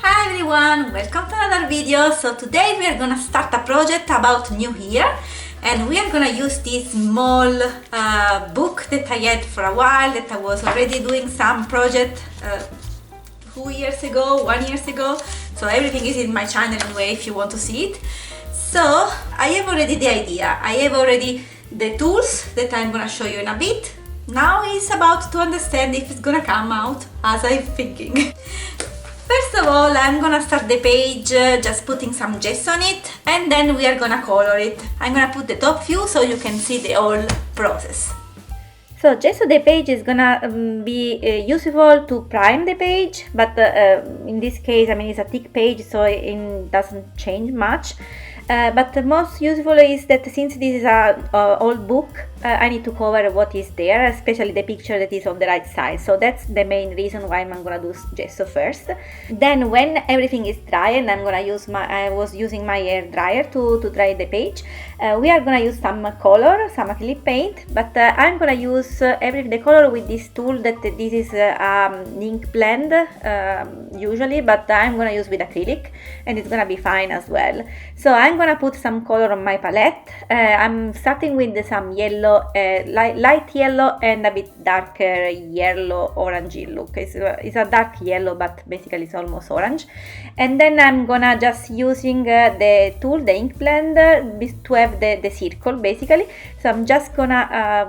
Hi everyone, welcome to another video. So today we are gonna start a project about New Year, and we are gonna use this small book that I had for a while, that I was already doing some project 2 years ago, 1 year ago. So everything is in my channel anyway if you want to see it. So I have already the idea, I have already the tools that I'm gonna show you in a bit. Now it's about to understand if it's gonna come out as I'm thinking. First of all, I'm gonna start the page just putting some gesso on it, and then we are gonna color it. I'm gonna put the top view so you can see the whole process. So gesso the page is gonna be useful to prime the page, but in this case, I mean, it's a thick page, so it doesn't change much. But the most useful is that since this is an old book, I need to cover what is there, especially the picture that is on the right side. So that's the main reason why I'm gonna do gesso first. Then when everything is dry, and I was using my hair dryer to dry the page, we are gonna use some color, some acrylic paint, but I'm gonna use the color with this tool that this is ink blend usually, but I'm gonna use with acrylic, and it's gonna be fine as well. So I'm gonna put some color on my palette. I'm starting with some yellow, light yellow and a bit darker yellow orangey look. It's a dark yellow, but basically it's almost orange. And then I'm gonna just using the tool, the ink blender, to have the circle basically. So I'm just gonna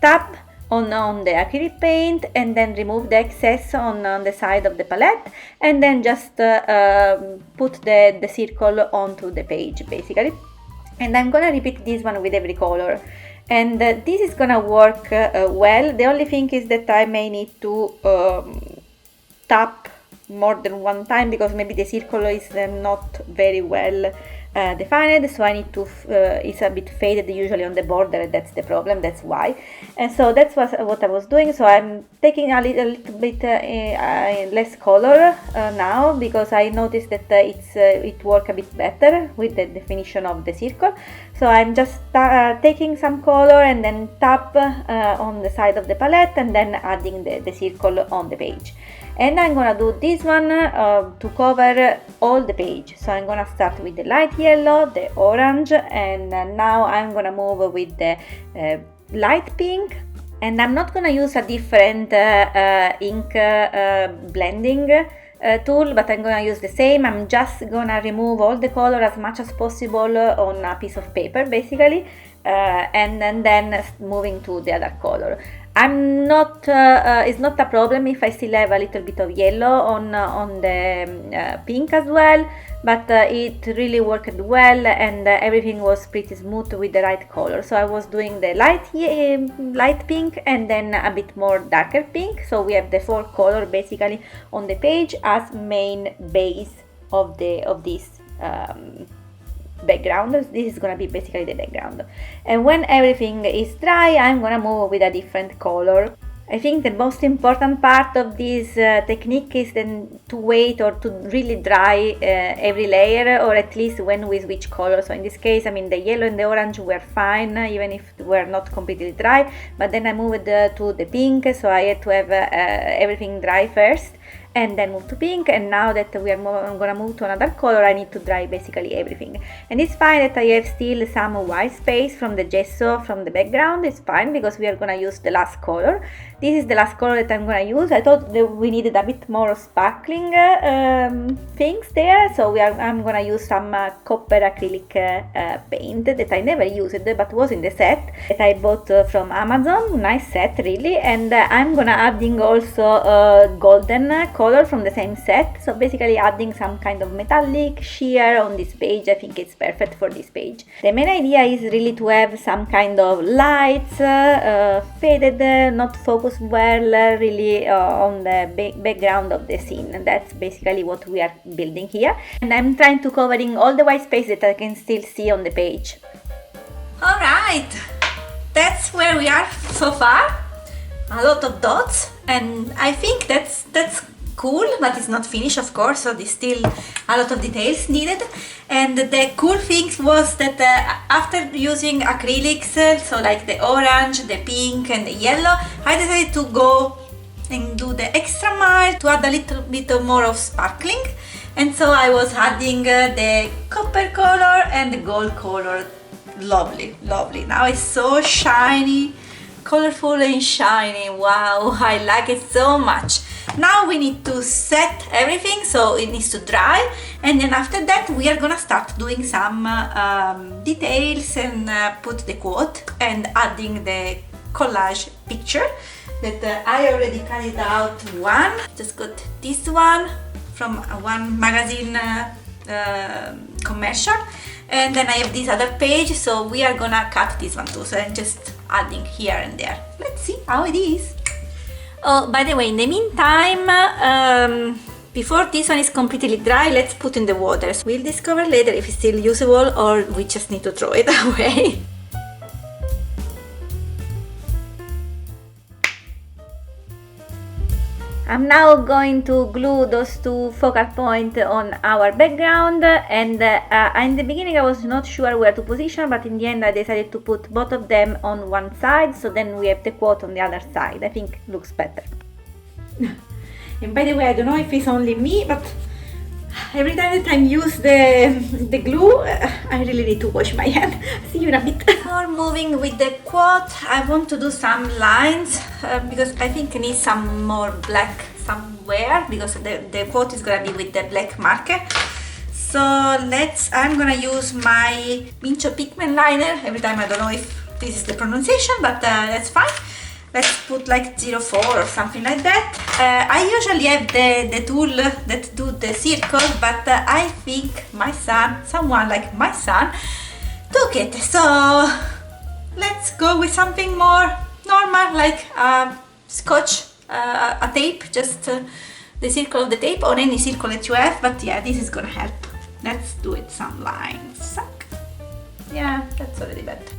tap on the acrylic paint and then remove the excess on the side of the palette, and then just put the circle onto the page basically. And I'm gonna repeat this one with every color, and this is gonna work well. The only thing is that I may need to tap more than one time, because maybe the circle is not very well defined, so I need to it's a bit faded usually on the border. That's the problem, that's why. And so that's what I was doing. So I'm taking a little bit less color now, because I noticed that it works a bit better with the definition of the circle. So I'm just taking some color and then tap on the side of the palette, and then adding the circle on the page. And I'm gonna do this one to cover all the page. So I'm gonna start with the light yellow, the orange, and now I'm gonna move with the light pink. And I'm not gonna use a different ink blending tool, but I'm gonna use the same. I'm just gonna remove all the color as much as possible on a piece of paper basically, and then moving to the other color. I'm not, it's not a problem if I still have a little bit of yellow on the pink as well, but it really worked well, and everything was pretty smooth with the right color. So I was doing the light pink and then a bit more darker pink. So we have the 4 color basically on the page as main base of this background. This is gonna be basically the background, and when everything is dry, I'm gonna move with a different color. I think the most important part of this technique is then to wait or to really dry every layer, or at least when we switch color. So in this case, I mean, the yellow and the orange were fine even if we're not completely dry, but then I moved to the pink, so I had to have everything dry first and then move to pink. And now that I'm gonna move to another color, I need to dry basically everything. And it's fine that I have still some white space from the gesso from the background. It's fine, because we are gonna use the last color. This is the last color that I'm gonna use. I thought that we needed a bit more sparkling things there, so I'm gonna use some copper acrylic paint that I never used but was in the set that I bought from Amazon. Nice set really. And I'm gonna adding also golden color from the same set, so basically adding some kind of metallic sheer on this page. I think it's perfect for this page. The main idea is really to have some kind of lights faded, not focused well, really on the background of the scene. And that's basically what we are building here, and I'm trying to covering all the white space that I can still see on the page. Alright, that's where we are so far. A lot of dots, and I think that's cool, but it's not finished, of course, so there's still a lot of details needed. And the cool thing was that after using acrylics, so like the orange, the pink and the yellow, I decided to go and do the extra mile to add a little bit more of sparkling. And so I was adding the copper color and the gold color. Lovely, lovely. Now it's so shiny, colorful and shiny. Wow, I like it so much. Now we need to set everything so it needs to dry, and then after that we are gonna start doing some details and put the quote and adding the collage picture that I already cut it out one. Just got this one from one magazine commercial, and then I have this other page, so we are gonna cut this one too, so I'm just adding here and there. Let's see how it is. Oh, by the way, in the meantime, before this one is completely dry, let's put in the water. So we'll discover later if it's still usable or we just need to throw it away. I'm now going to glue those two focal points on our background, and in the beginning I was not sure where to position, but in the end I decided to put both of them on one side, so then we have the quote on the other side. I think it looks better. And by the way, I don't know if it's only me, but every time that I use the glue, I really need to wash my hand. See you in a bit. Before moving with the quote, I want to do some lines because I think I need some more black somewhere, because the quote is gonna be with the black marker. So I'm gonna use my Mincho pigment liner. Every time I don't know if this is the pronunciation, but that's fine. Let's put like 04 or something like that. I usually have the tool that do the circle, but I think someone like my son, took it. So let's go with something more normal, like scotch, a tape, just the circle of the tape, or any circle that you have. But yeah, this is gonna help. Let's do it some lines. Yeah, that's already better.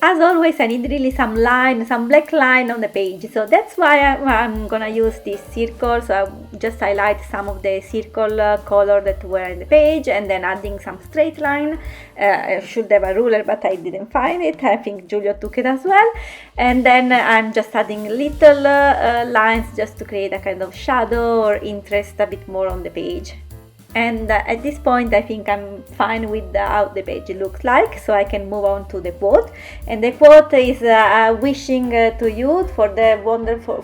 As always, I need really some black line on the page, so that's why I'm gonna use this circle. So I just highlight some of the circle color that were in the page, and then adding some straight line. I should have a ruler, but I didn't find it. I think Giulio took it as well. And then I'm just adding little lines just to create a kind of shadow or interest a bit more on the page. And at this point I think I'm fine with how the page looks like, so I can move on to the quote. And the quote is wishing to you to have a wonderful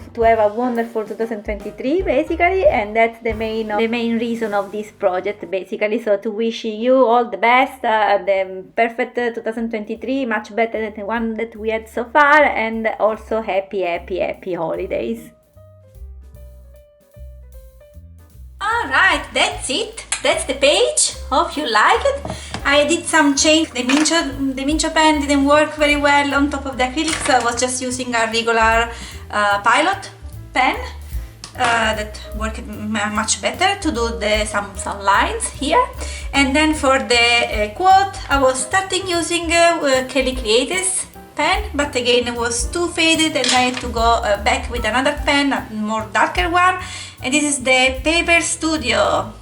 2023, basically, and that's the main reason of this project, basically. So to wish you all the best, the perfect 2023, much better than the one that we had so far, and also happy holidays. Alright, that's it. That's the page. Hope you like it. I did some change. The Mincho pen didn't work very well on top of the acrylic, so I was just using a regular pilot pen that worked much better to do some lines here. And then for the quote, I was starting using Kelly Creatives pen, but again it was too faded, and I had to go back with another pen, a more darker one. And this is the Paper Studio.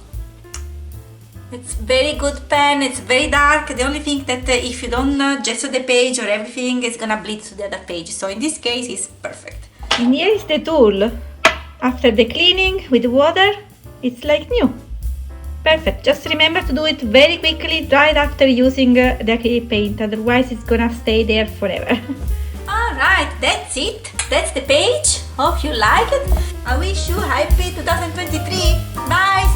It's very good pen, it's very dark. The only thing that if you don't gesso the page or everything, it's gonna bleed to the other page. So in this case, it's perfect. And here is the tool. After the cleaning with water, it's like new. Perfect. Just remember to do it very quickly right after using the acrylic paint, otherwise it's gonna stay there forever. Alright, that's it. That's the page. Hope you like it. I wish you happy 2023. Bye!